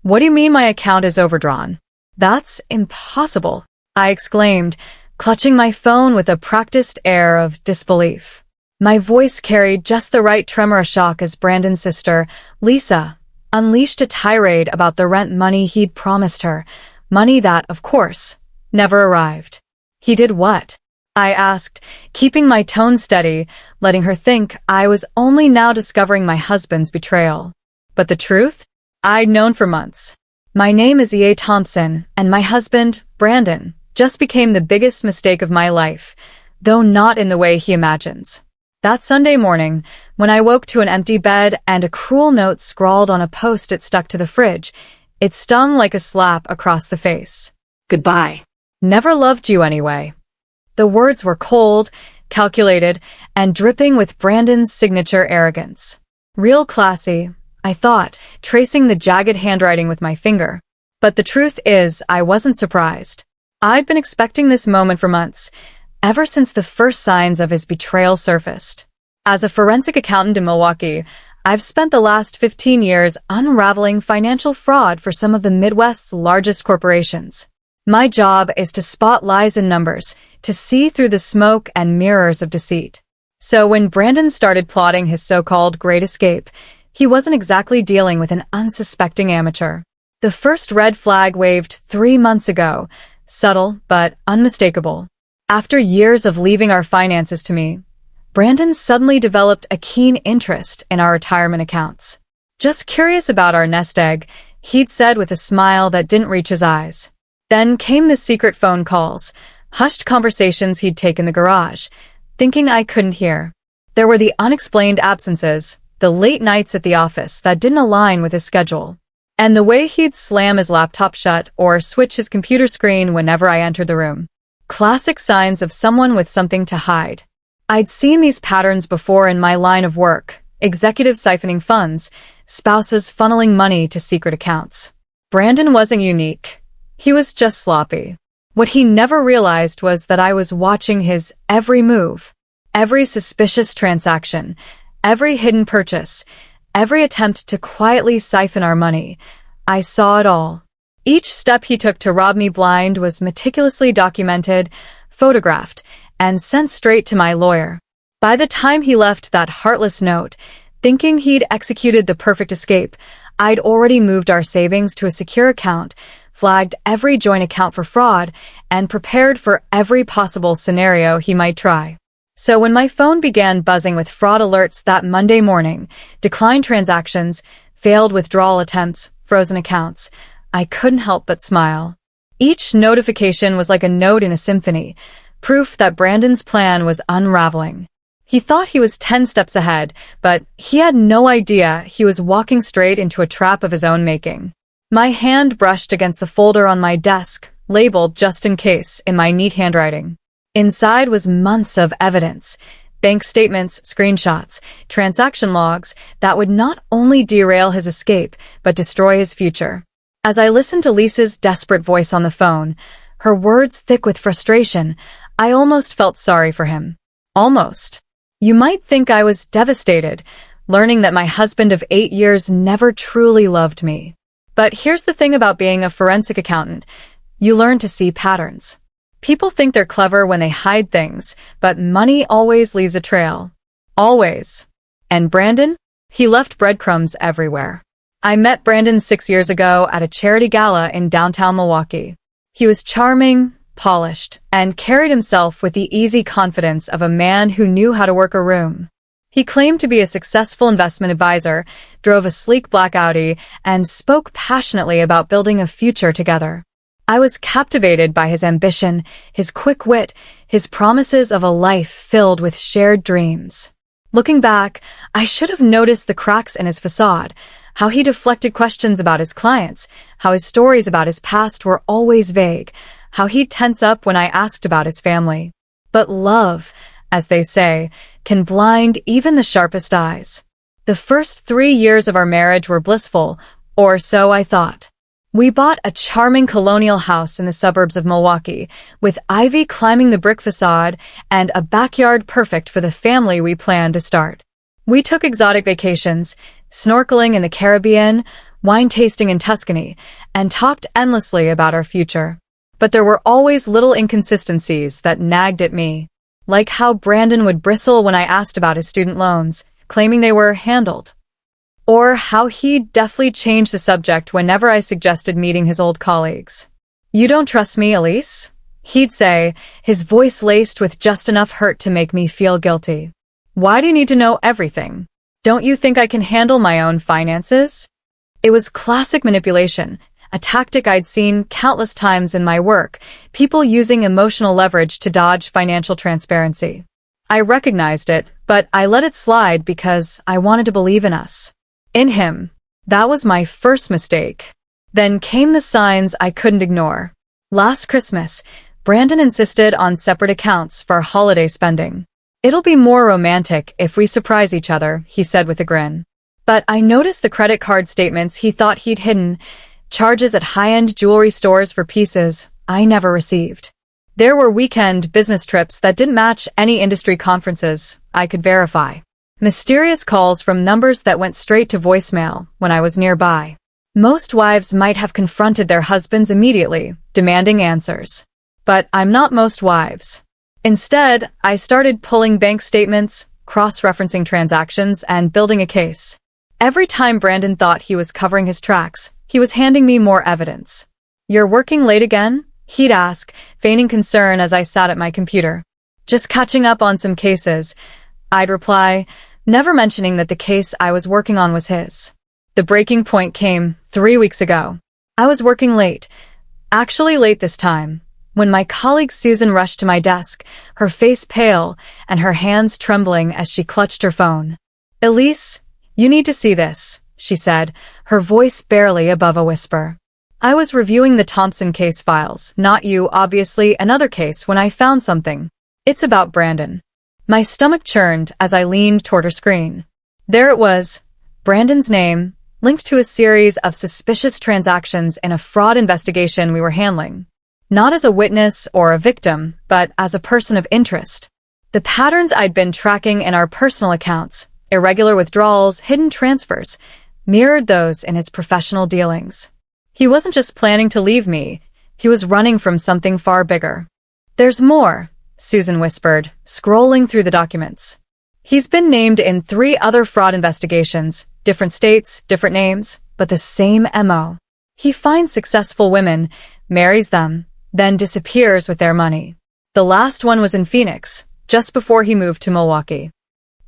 What do you mean my account is overdrawn? That's impossible, I exclaimed, clutching my phone with a practiced air of disbelief. My voice carried just the right tremor of shock as Brandon's sister, Lisa, unleashed a tirade about the rent money he'd promised her, money that, of course, never arrived. He did what? I asked, keeping my tone steady, letting her think I was only now discovering my husband's betrayal. But the truth? I'd known for months. My name is E.A. Thompson, and my husband, Brandon, just became the biggest mistake of my life, though not in the way he imagines. That Sunday morning, when I woke to an empty bed and a cruel note scrawled on a post-it stuck to the fridge, it stung like a slap across the face. Goodbye. Never loved you anyway. The words were cold, calculated, and dripping with Brandon's signature arrogance. Real classy, I thought, tracing the jagged handwriting with my finger. But the truth is, I wasn't surprised. I'd been expecting this moment for months, ever since the first signs of his betrayal surfaced. As a forensic accountant in Milwaukee, I've spent the last 15 years unraveling financial fraud for some of the Midwest's largest corporations. My job is to spot lies in numbers, to see through the smoke and mirrors of deceit. So when Brandon started plotting his so-called great escape, he wasn't exactly dealing with an unsuspecting amateur. The first red flag waved 3 months ago, subtle but unmistakable. After years of leaving our finances to me, Brandon suddenly developed a keen interest in our retirement accounts. Just curious about our nest egg, he'd said with a smile that didn't reach his eyes. Then came the secret phone calls, hushed conversations he'd take in the garage, thinking I couldn't hear. There were the unexplained absences, the late nights at the office that didn't align with his schedule, and the way he'd slam his laptop shut or switch his computer screen whenever I entered the room. Classic signs of someone with something to hide. I'd seen these patterns before in my line of work, executives siphoning funds, spouses funneling money to secret accounts. Brandon wasn't unique. He was just sloppy. What he never realized was that I was watching his every move, every suspicious transaction, every hidden purchase, every attempt to quietly siphon our money. I saw it all. Each step he took to rob me blind was meticulously documented, photographed, and sent straight to my lawyer. By the time he left that heartless note, thinking he'd executed the perfect escape, I'd already moved our savings to a secure account, flagged every joint account for fraud, and prepared for every possible scenario he might try. So when my phone began buzzing with fraud alerts that Monday morning, declined transactions, failed withdrawal attempts, frozen accounts, I couldn't help but smile. Each notification was like a note in a symphony, proof that Brandon's plan was unraveling. He thought he was 10 steps ahead, but he had no idea he was walking straight into a trap of his own making. My hand brushed against the folder on my desk, labeled just in case in my neat handwriting. Inside was months of evidence, bank statements, screenshots, transaction logs that would not only derail his escape, but destroy his future. As I listened to Lisa's desperate voice on the phone, her words thick with frustration, I almost felt sorry for him. Almost. You might think I was devastated, learning that my husband of 8 years never truly loved me. But here's the thing about being a forensic accountant. You learn to see patterns. People think they're clever when they hide things, but money always leaves a trail. Always. And Brandon? He left breadcrumbs everywhere. I met Brandon 6 years ago at a charity gala in downtown Milwaukee. He was charming, polished, and carried himself with the easy confidence of a man who knew how to work a room. He claimed to be a successful investment advisor, drove a sleek black Audi, and spoke passionately about building a future together. I was captivated by his ambition, his quick wit, his promises of a life filled with shared dreams. Looking back, I should have noticed the cracks in his facade, how he deflected questions about his clients, how his stories about his past were always vague, how he'd tense up when I asked about his family. But love, as they say, can blind even the sharpest eyes. The first 3 years of our marriage were blissful, or so I thought. We bought a charming colonial house in the suburbs of Milwaukee, with ivy climbing the brick facade and a backyard perfect for the family we planned to start. We took exotic vacations, snorkeling in the Caribbean, wine tasting in Tuscany, and talked endlessly about our future. But there were always little inconsistencies that nagged at me, like how Brandon would bristle when I asked about his student loans, claiming they were handled. Or how he'd deftly change the subject whenever I suggested meeting his old colleagues. "You don't trust me, Elise?" he'd say, his voice laced with just enough hurt to make me feel guilty. "Why do you need to know everything? Don't you think I can handle my own finances?" It was classic manipulation, a tactic I'd seen countless times in my work, people using emotional leverage to dodge financial transparency. I recognized it, but I let it slide because I wanted to believe in us. In him. That was my first mistake. Then came the signs I couldn't ignore. Last Christmas, Brandon insisted on separate accounts for holiday spending. "It'll be more romantic if we surprise each other," he said with a grin. But I noticed the credit card statements he thought he'd hidden, charges at high-end jewelry stores for pieces I never received. There were weekend business trips that didn't match any industry conferences I could verify. Mysterious calls from numbers that went straight to voicemail when I was nearby. Most wives might have confronted their husbands immediately, demanding answers. But I'm not most wives. Instead, I started pulling bank statements, cross-referencing transactions, and building a case. Every time Brandon thought he was covering his tracks, he was handing me more evidence. "You're working late again?" he'd ask, feigning concern as I sat at my computer. "Just catching up on some cases," I'd reply, never mentioning that the case I was working on was his. The breaking point came 3 weeks ago. I was working late, actually late this time, when my colleague Susan rushed to my desk, her face pale and her hands trembling as she clutched her phone. "Elise, you need to see this," she said, her voice barely above a whisper. "I was reviewing the Thompson case files, not you, obviously, another case, when I found something. It's about Brandon." My stomach churned as I leaned toward her screen. There it was, Brandon's name, linked to a series of suspicious transactions in a fraud investigation we were handling. Not as a witness or a victim, but as a person of interest. The patterns I'd been tracking in our personal accounts, irregular withdrawals, hidden transfers, mirrored those in his professional dealings. He wasn't just planning to leave me, he was running from something far bigger. "There's more," Susan whispered, scrolling through the documents. "He's been named in 3 other fraud investigations, different states, different names, but the same MO. He finds successful women, marries them, then disappears with their money. The last one was in Phoenix, just before he moved to Milwaukee."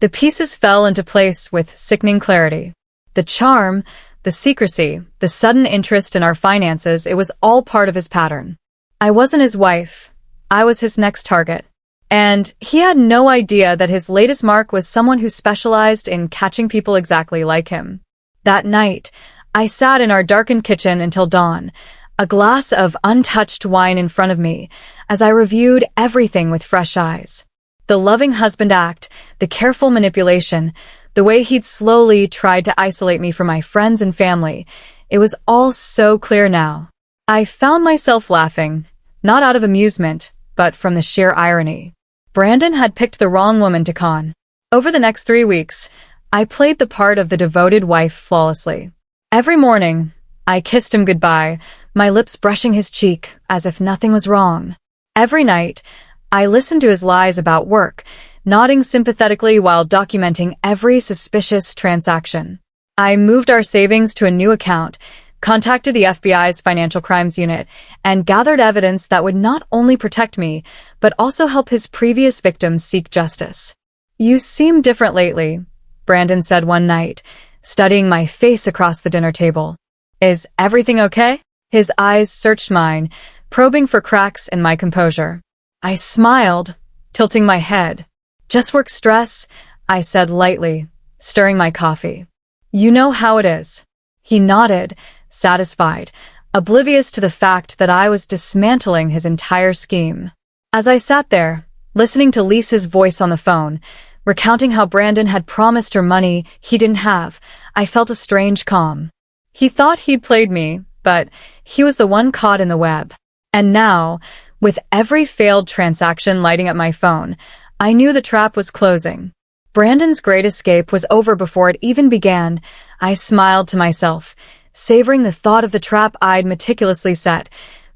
The pieces fell into place with sickening clarity. The charm, the secrecy, the sudden interest in our finances, it was all part of his pattern. I wasn't his wife. I was his next target. And he had no idea that his latest mark was someone who specialized in catching people exactly like him. That night, I sat in our darkened kitchen until dawn, a glass of untouched wine in front of me, as I reviewed everything with fresh eyes. The loving husband act, the careful manipulation, the way he'd slowly tried to isolate me from my friends and family, it was all so clear now. I found myself laughing, not out of amusement, but from the sheer irony. Brandon had picked the wrong woman to con. Over the next 3 weeks, I played the part of the devoted wife flawlessly. Every morning, I kissed him goodbye, my lips brushing his cheek as if nothing was wrong. Every night, I listened to his lies about work, nodding sympathetically while documenting every suspicious transaction. I moved our savings to a new account, contacted the FBI's Financial Crimes Unit, and gathered evidence that would not only protect me, but also help his previous victims seek justice. "You seem different lately," Brandon said one night, studying my face across the dinner table. "Is everything okay?" His eyes searched mine, probing for cracks in my composure. I smiled, tilting my head. "Just work stress," I said lightly, stirring my coffee. "You know how it is." He nodded, satisfied, oblivious to the fact that I was dismantling his entire scheme. As I sat there, listening to Lisa's voice on the phone, recounting how Brandon had promised her money he didn't have, I felt a strange calm. He thought he'd played me, but he was the one caught in the web. And now, with every failed transaction lighting up my phone, I knew the trap was closing. Brandon's great escape was over before it even began. I smiled to myself, savoring the thought of the trap I'd meticulously set,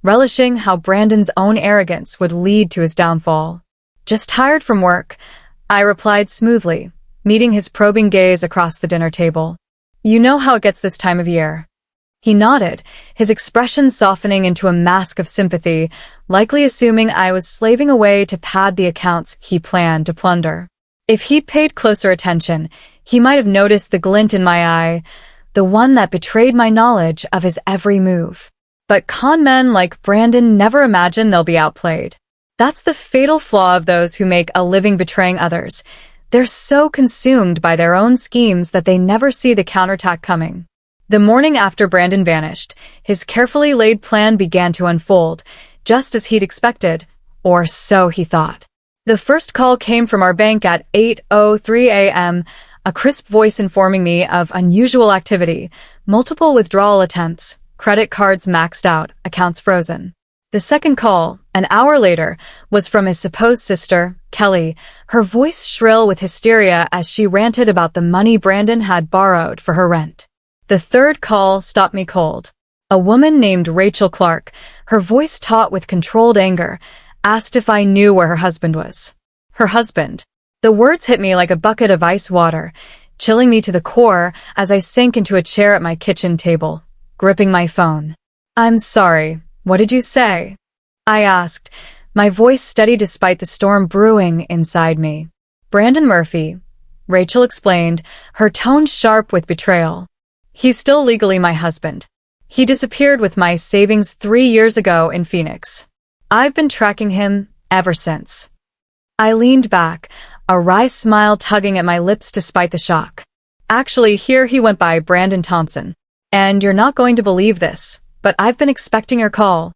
relishing how Brandon's own arrogance would lead to his downfall. "Just tired from work," I replied smoothly, meeting his probing gaze across the dinner table. "You know how it gets this time of year." He nodded, his expression softening into a mask of sympathy, likely assuming I was slaving away to pad the accounts he planned to plunder. If he'd paid closer attention, he might have noticed the glint in my eye, the one that betrayed my knowledge of his every move. But con men like Brandon never imagine they'll be outplayed. That's the fatal flaw of those who make a living betraying others. They're so consumed by their own schemes that they never see the counterattack coming. The morning after Brandon vanished, his carefully laid plan began to unfold, just as he'd expected, or so he thought. The first call came from our bank at 8:03 a.m., a crisp voice informing me of unusual activity, multiple withdrawal attempts, credit cards maxed out, accounts frozen. The second call, an hour later, was from his supposed sister, Kelly, her voice shrill with hysteria as she ranted about the money Brandon had borrowed for her rent. The third call stopped me cold. A woman named Rachel Clark, her voice taut with controlled anger, asked if I knew where her husband was. Her husband. The words hit me like a bucket of ice water, chilling me to the core as I sank into a chair at my kitchen table, gripping my phone. "I'm sorry, what did you say?" I asked, my voice steady despite the storm brewing inside me. "Brandon Murphy," Rachel explained, her tone sharp with betrayal. "He's still legally my husband. He disappeared with my savings 3 years ago in Phoenix. I've been tracking him ever since." I leaned back, a wry smile tugging at my lips despite the shock. "Actually, here he went by Brandon Thompson. And you're not going to believe this, but I've been expecting your call."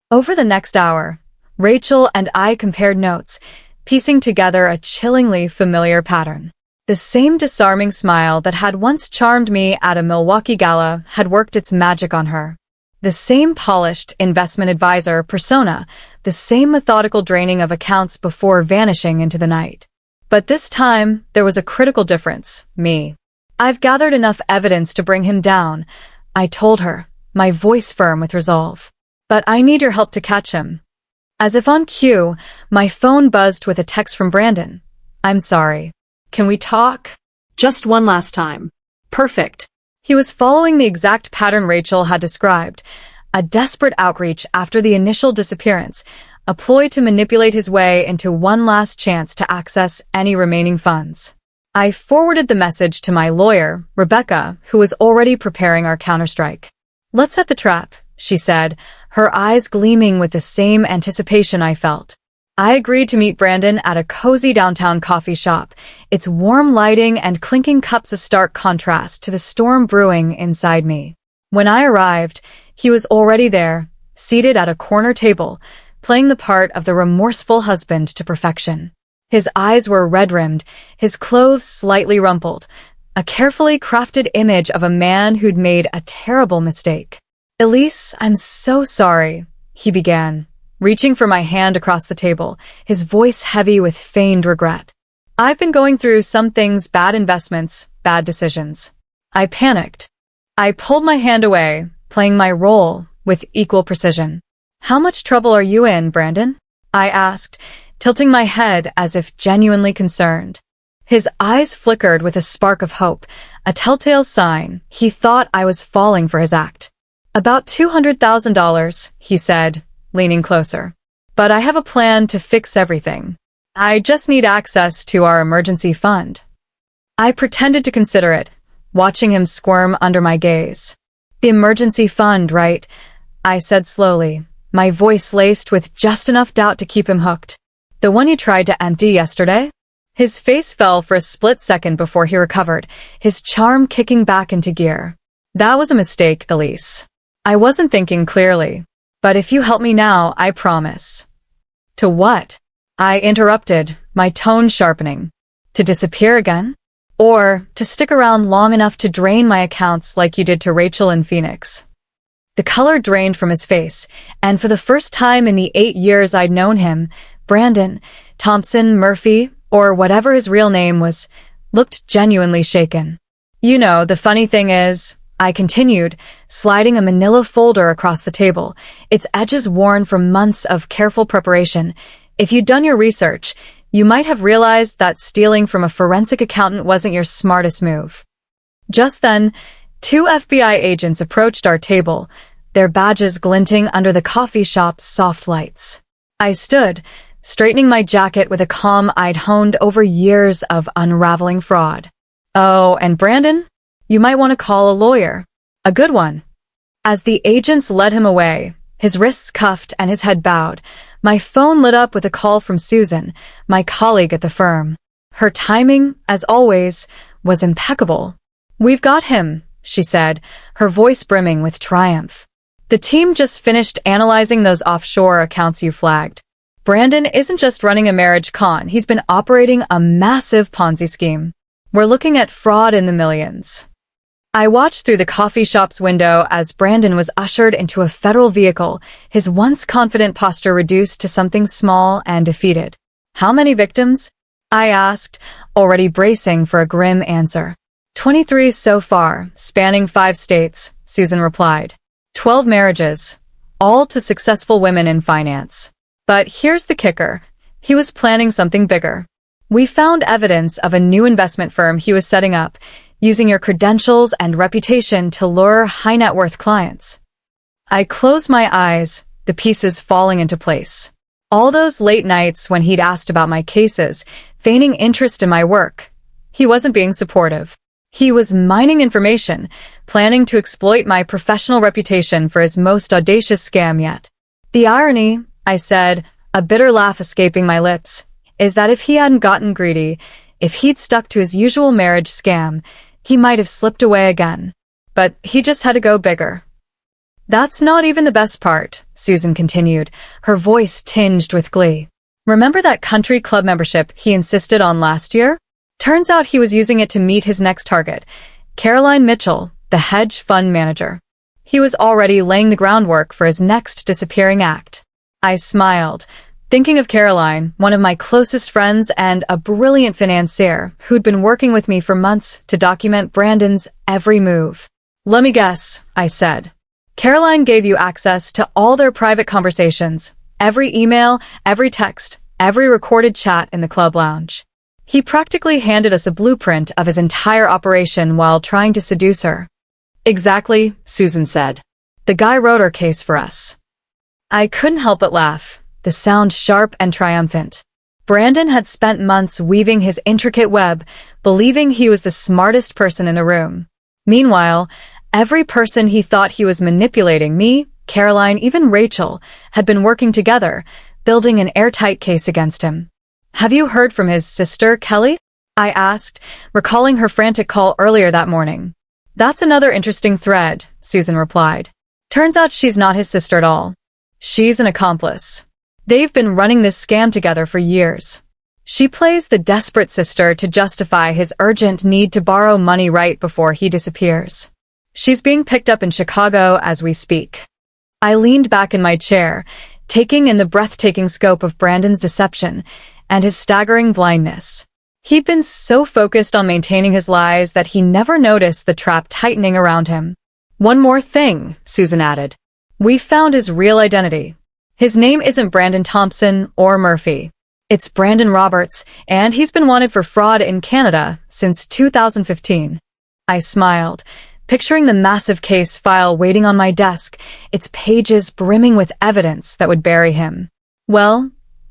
Over the next hour, Rachel and I compared notes, piecing together a chillingly familiar pattern. The same disarming smile that had once charmed me at a Milwaukee gala had worked its magic on her. The same polished investment advisor persona, the same methodical draining of accounts before vanishing into the night. But this time, there was a critical difference, me. "I've gathered enough evidence to bring him down," I told her, my voice firm with resolve. "But I need your help to catch him." As if on cue, my phone buzzed with a text from Brandon. "I'm sorry. Can we talk?" "Just one last time." "Perfect." He was following the exact pattern Rachel had described, a desperate outreach after the initial disappearance, a ploy to manipulate his way into one last chance to access any remaining funds. I forwarded the message to my lawyer, Rebecca, who was already preparing our counterstrike. "Let's set the trap," she said, her eyes gleaming with the same anticipation I felt. I agreed to meet Brandon at a cozy downtown coffee shop, its warm lighting and clinking cups a stark contrast to the storm brewing inside me. When I arrived, he was already there, seated at a corner table, playing the part of the remorseful husband to perfection. His eyes were red-rimmed, his clothes slightly rumpled, a carefully crafted image of a man who'd made a terrible mistake. "Elise, I'm so sorry," he began, reaching for my hand across the table, his voice heavy with feigned regret. "I've been going through some things, bad investments, bad decisions." I panicked. I pulled my hand away, playing my role with equal precision. "How much trouble are you in, Brandon?" I asked, tilting my head as if genuinely concerned. His eyes flickered with a spark of hope, a telltale sign he thought I was falling for his act. "About $200,000, he said, leaning closer. "But I have a plan to fix everything. I just need access to our emergency fund." I pretended to consider it, watching him squirm under my gaze. "The emergency fund, right?" I said slowly, my voice laced with just enough doubt to keep him hooked. "The one you tried to empty yesterday?" His face fell for a split second before he recovered, his charm kicking back into gear. "That was a mistake, Elise. I wasn't thinking clearly. But if you help me now, I promise." "To what?" I interrupted, my tone sharpening. "To disappear again? Or to stick around long enough to drain my accounts like you did to Rachel in Phoenix?" The color drained from his face, and for the first time in the 8 years I'd known him, Brandon, Thompson, Murphy, or whatever his real name was, looked genuinely shaken. "You know, the funny thing is, I continued, sliding a manila folder across the table, its edges worn from months of careful preparation. If you'd done your research, you might have realized that stealing from a forensic accountant wasn't your smartest move. Just then, 2 FBI agents approached our table, their badges glinting under the coffee shop's soft lights. I stood, straightening my jacket with a calm I'd honed over years of unraveling fraud. Oh, and Brandon? You might want to call a lawyer. A good one. As the agents led him away, his wrists cuffed and his head bowed, my phone lit up with a call from Susan, my colleague at the firm. Her timing, as always, was impeccable. "We've got him," she said, her voice brimming with triumph. "The team just finished analyzing those offshore accounts you flagged. Brandon isn't just running a marriage con, he's been operating a massive Ponzi scheme. We're looking at fraud in the millions." I watched through the coffee shop's window as Brandon was ushered into a federal vehicle, his once confident posture reduced to something small and defeated. "How many victims?" I asked, already bracing for a grim answer. 23 so far, spanning 5 states, Susan replied. 12 marriages, all to successful women in finance. But here's the kicker. He was planning something bigger. We found evidence of a new investment firm he was setting up, using your credentials and reputation to lure high-net-worth clients. I closed my eyes, the pieces falling into place. All those late nights when he'd asked about my cases, feigning interest in my work. He wasn't being supportive. He was mining information, planning to exploit my professional reputation for his most audacious scam yet. The irony, I said, a bitter laugh escaping my lips, is that if he hadn't gotten greedy, if he'd stuck to his usual marriage scam, he might have slipped away again. But he just had to go bigger. "That's not even the best part," Susan continued, her voice tinged with glee. "Remember that country club membership he insisted on last year? Turns out he was using it to meet his next target, Caroline Mitchell, the hedge fund manager. He was already laying the groundwork for his next disappearing act." I smiled, thinking of Caroline, one of my closest friends and a brilliant financier who'd been working with me for months to document Brandon's every move. "Let me guess," I said. "Caroline gave you access to all their private conversations, every email, every text, every recorded chat in the club lounge. He practically handed us a blueprint of his entire operation while trying to seduce her." "Exactly," Susan said. "The guy wrote our case for us." I couldn't help but laugh, the sound sharp and triumphant. Brandon had spent months weaving his intricate web, believing he was the smartest person in the room. Meanwhile, every person he thought he was manipulating, me, Caroline, even Rachel, had been working together, building an airtight case against him. "Have you heard from his sister, Kelly?" I asked, recalling her frantic call earlier that morning. "That's another interesting thread," Susan replied. "Turns out she's not his sister at all. She's an accomplice. They've been running this scam together for years. She plays the desperate sister to justify his urgent need to borrow money right before he disappears. She's being picked up in Chicago as we speak." I leaned back in my chair, taking in the breathtaking scope of Brandon's deception and his staggering blindness. He'd been so focused on maintaining his lies that he never noticed the trap tightening around him. "One more thing," Susan added. "We found his real identity. His name isn't Brandon Thompson or Murphy. It's Brandon Roberts, and he's been wanted for fraud in Canada since 2015. I smiled, picturing the massive case file waiting on my desk, its pages brimming with evidence that would bury him. "Well,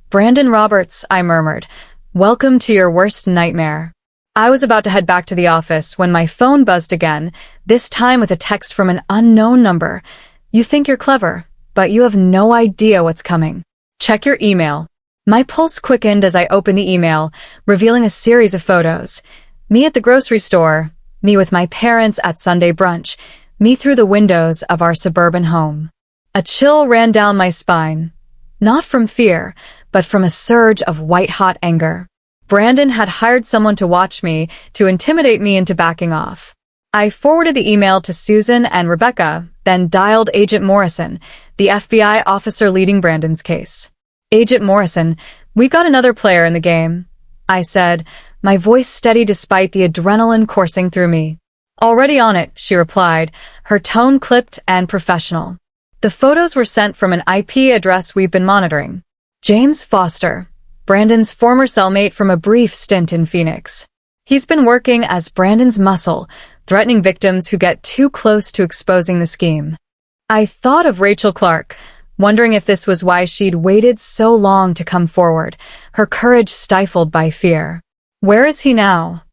Brandon Roberts," I murmured, "welcome to your worst nightmare." I was about to head back to the office when my phone buzzed again, this time with a text from an unknown number. "You think you're clever, but you have no idea what's coming. Check your email." My pulse quickened as I opened the email, revealing a series of photos. Me at the grocery store, me with my parents at Sunday brunch, me through the windows of our suburban home. A chill ran down my spine, not from fear, but from a surge of white-hot anger. Brandon had hired someone to watch me, to intimidate me into backing off. I forwarded the email to Susan and Rebecca, then dialed Agent Morrison, the FBI officer leading Brandon's case. "Agent Morrison, we got another player in the game," I said, my voice steady despite the adrenaline coursing through me. Already on it, she replied, her tone clipped and professional. The photos were sent from an IP address we've been monitoring. James Foster, Brandon's former cellmate from a brief stint in Phoenix. He's been working as Brandon's muscle, threatening victims who get too close to exposing the scheme. I thought of Rachel Clark, wondering if this was why she'd waited so long to come forward, her courage stifled by fear. Where is he now?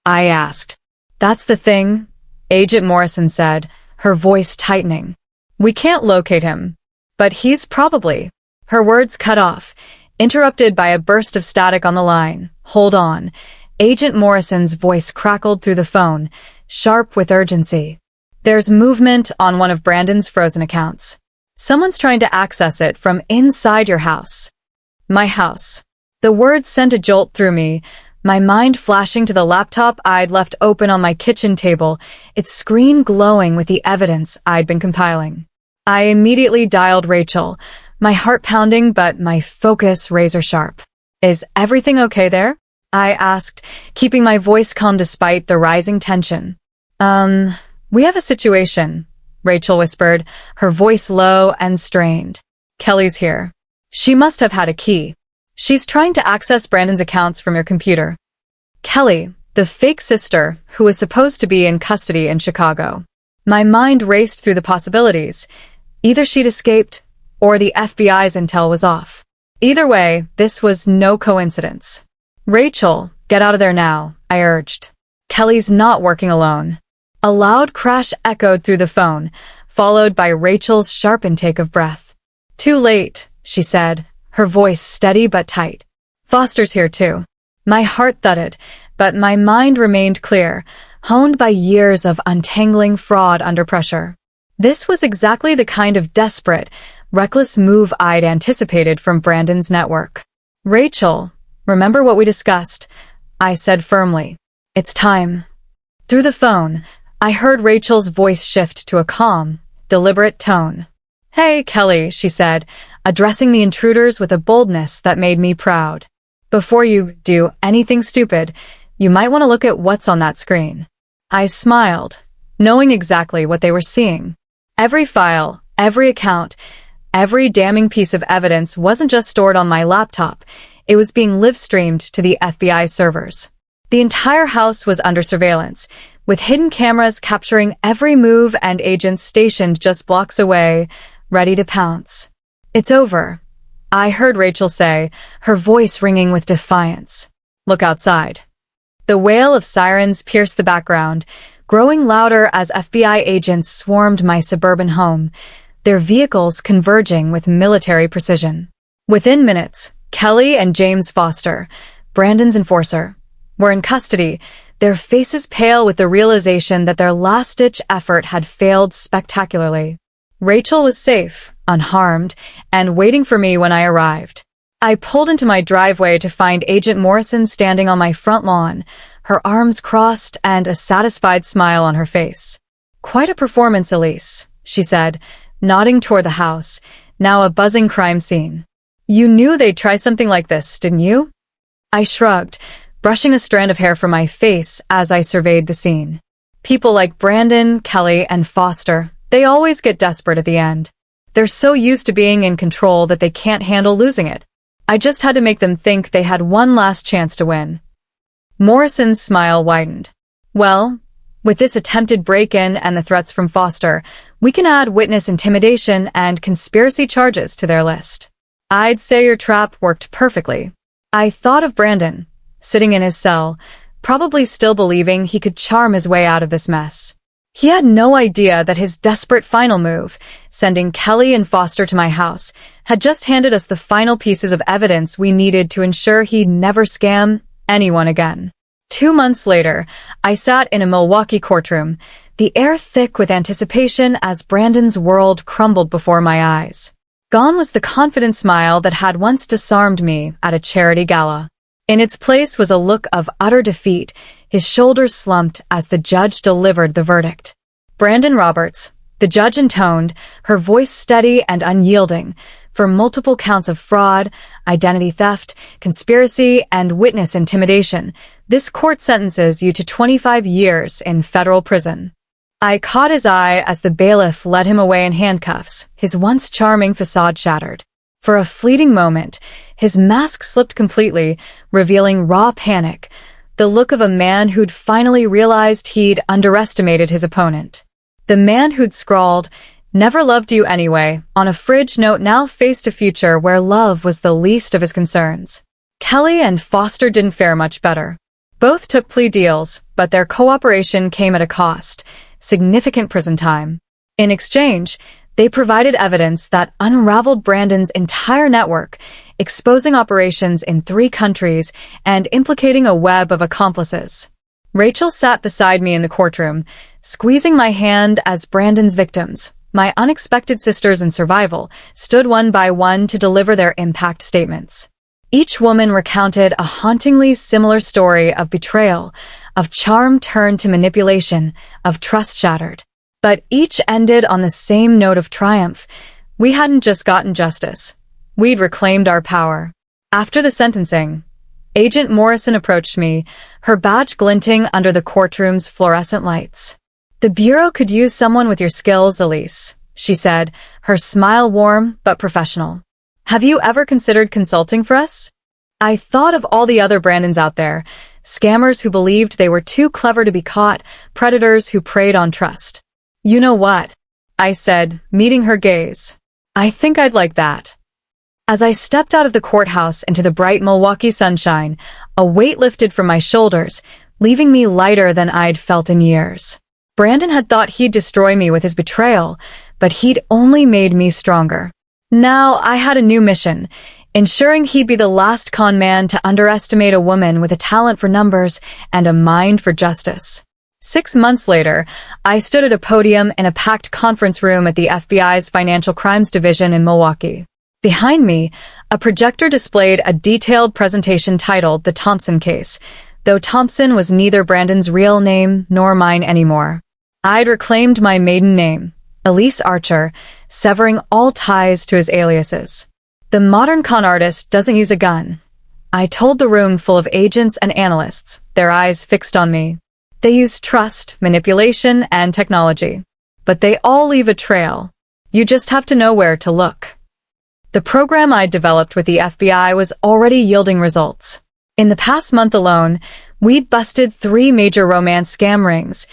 I asked. That's the thing, Agent Morrison said, her voice tightening. We can't locate him. But he's probably... Her words cut off, interrupted by a burst of static on the line. Hold on. Agent Morrison's voice crackled through the phone, sharp with urgency. There's movement on one of Brandon's frozen accounts. Someone's trying to access it from inside your house. My house. The words sent a jolt through me, my mind flashing to the laptop I'd left open on my kitchen table, its screen glowing with the evidence I'd been compiling. I immediately dialed Rachel, my heart pounding but my focus razor sharp. Is everything okay there? I asked, keeping my voice calm despite the rising tension. We have a situation, Rachel whispered, her voice low and strained. Kelly's here. She must have had a key. She's trying to access Brandon's accounts from your computer. Kelly, the fake sister who was supposed to be in custody in Chicago. My mind raced through the possibilities. Either she'd escaped, or the FBI's intel was off. Either way, this was no coincidence. Rachel, get out of there now, I urged. Kelly's not working alone. A loud crash echoed through the phone, followed by Rachel's sharp intake of breath. Too late, she said, her voice steady but tight. Foster's here too. My heart thudded, but my mind remained clear, honed by years of untangling fraud under pressure. This was exactly the kind of desperate, reckless move I'd anticipated from Brandon's network. Rachel, remember what we discussed? I said firmly. It's time. Through the phone, I heard Rachel's voice shift to a calm, deliberate tone. Hey, Kelly, she said, addressing the intruders with a boldness that made me proud. Before you do anything stupid, you might want to look at what's on that screen. I smiled, knowing exactly what they were seeing. Every file, every account, every damning piece of evidence wasn't just stored on my laptop, it was being live-streamed to the FBI servers. The entire house was under surveillance, with hidden cameras capturing every move and agents stationed just blocks away, ready to pounce. It's over, I heard Rachel say, her voice ringing with defiance. Look outside. The wail of sirens pierced the background, growing louder as FBI agents swarmed my suburban home, their vehicles converging with military precision. Within minutes, Kelly and James Foster, Brandon's enforcer, were in custody, their faces pale with the realization that their last-ditch effort had failed spectacularly. Rachel was safe, unharmed, and waiting for me when I arrived. I pulled into my driveway to find Agent Morrison standing on my front lawn, her arms crossed and a satisfied smile on her face. Quite a performance, Elise, she said, nodding toward the house, now a buzzing crime scene. You knew they'd try something like this, didn't you? I shrugged, brushing a strand of hair from my face as I surveyed the scene. People like Brandon, Kelly, and Foster, they always get desperate at the end. They're so used to being in control that they can't handle losing it. I just had to make them think they had one last chance to win. Morrison's smile widened. Well, with this attempted break-in and the threats from Foster, we can add witness intimidation and conspiracy charges to their list. I'd say your trap worked perfectly. I thought of Brandon, sitting in his cell, probably still believing he could charm his way out of this mess. He had no idea that his desperate final move, sending Kelly and Foster to my house, had just handed us the final pieces of evidence we needed to ensure he'd never scam anyone again. 2 months later, I sat in a Milwaukee courtroom, the air thick with anticipation as Brandon's world crumbled before my eyes. Gone was the confident smile that had once disarmed me at a charity gala. In its place was a look of utter defeat, his shoulders slumped as the judge delivered the verdict. Brandon Roberts, the judge intoned, her voice steady and unyielding, for multiple counts of fraud, identity theft, conspiracy, and witness intimidation, This court sentences you to 25 years in federal prison. I caught his eye as the bailiff led him away in handcuffs, his once charming facade shattered. For a fleeting moment, his mask slipped completely, revealing raw panic, the look of a man who'd finally realized he'd underestimated his opponent. The man who'd scrawled, "Never loved you anyway," on a fridge note now faced a future where love was the least of his concerns. Kelly and Foster didn't fare much better. Both took plea deals, but their cooperation came at a cost: significant prison time. In exchange, they provided evidence that unraveled Brandon's entire network, exposing operations in 3 countries and implicating a web of accomplices. Rachel sat beside me in the courtroom, squeezing my hand as Brandon's victims, my unexpected sisters in survival, stood one by one to deliver their impact statements. Each woman recounted a hauntingly similar story of betrayal, of charm turned to manipulation, of trust shattered. But each ended on the same note of triumph. We hadn't just gotten justice. We'd reclaimed our power. After the sentencing, Agent Morrison approached me, her badge glinting under the courtroom's fluorescent lights. "The Bureau could use someone with your skills, Elise," she said, her smile warm but professional. "Have you ever considered consulting for us?" I thought of all the other Brandons out there, scammers who believed they were too clever to be caught, predators who preyed on trust. "You know what?" I said, meeting her gaze. "I think I'd like that." As I stepped out of the courthouse into the bright Milwaukee sunshine, a weight lifted from my shoulders, leaving me lighter than I'd felt in years. Brandon had thought he'd destroy me with his betrayal, but he'd only made me stronger. Now I had a new mission, ensuring he'd be the last con man to underestimate a woman with a talent for numbers and a mind for justice. 6 months later, I stood at a podium in a packed conference room at the FBI's Financial Crimes Division in Milwaukee. Behind me, a projector displayed a detailed presentation titled The Thompson Case, though Thompson was neither Brandon's real name nor mine anymore. I'd reclaimed my maiden name, Elise Archer, severing all ties to his aliases. The modern con artist doesn't use a gun. I told the room full of agents and analysts, their eyes fixed on me. They use trust, manipulation, and technology. But they all leave a trail. You just have to know where to look. The program I developed with the FBI was already yielding results. In the past month alone, we'd busted 3 major romance scam rings,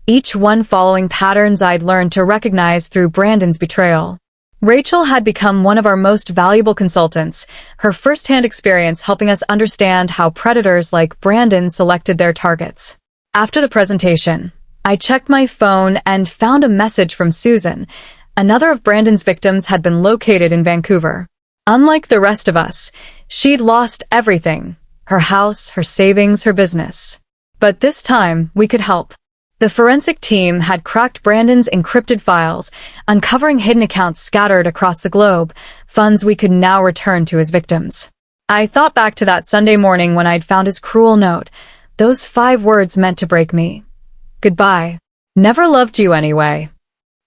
each one following patterns I'd learned to recognize through Brandon's betrayal. Rachel had become one of our most valuable consultants, her first-hand experience helping us understand how predators like Brandon selected their targets. After the presentation, I checked my phone and found a message from Susan. Another of Brandon's victims had been located in Vancouver. Unlike the rest of us, she'd lost everything: her house, her savings, her business. But this time, we could help. The forensic team had cracked Brandon's encrypted files, uncovering hidden accounts scattered across the globe, funds we could now return to his victims. I thought back to that Sunday morning when I'd found his cruel note, those 5 words meant to break me. Goodbye. Never loved you anyway.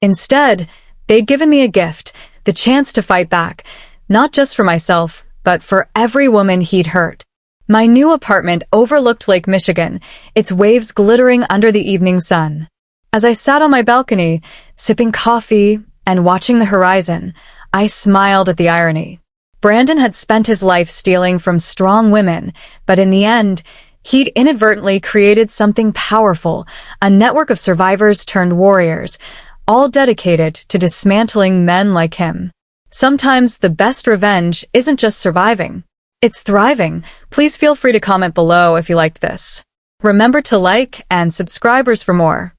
Instead, they'd given me a gift, the chance to fight back, not just for myself, but for every woman he'd hurt. My new apartment overlooked Lake Michigan, its waves glittering under the evening sun. As I sat on my balcony, sipping coffee and watching the horizon, I smiled at the irony. Brandon had spent his life stealing from strong women, but in the end, he'd inadvertently created something powerful, a network of survivors turned warriors, all dedicated to dismantling men like him. Sometimes the best revenge isn't just surviving, it's thriving. Please feel free to comment below if you liked this. Remember to like and subscribe for more.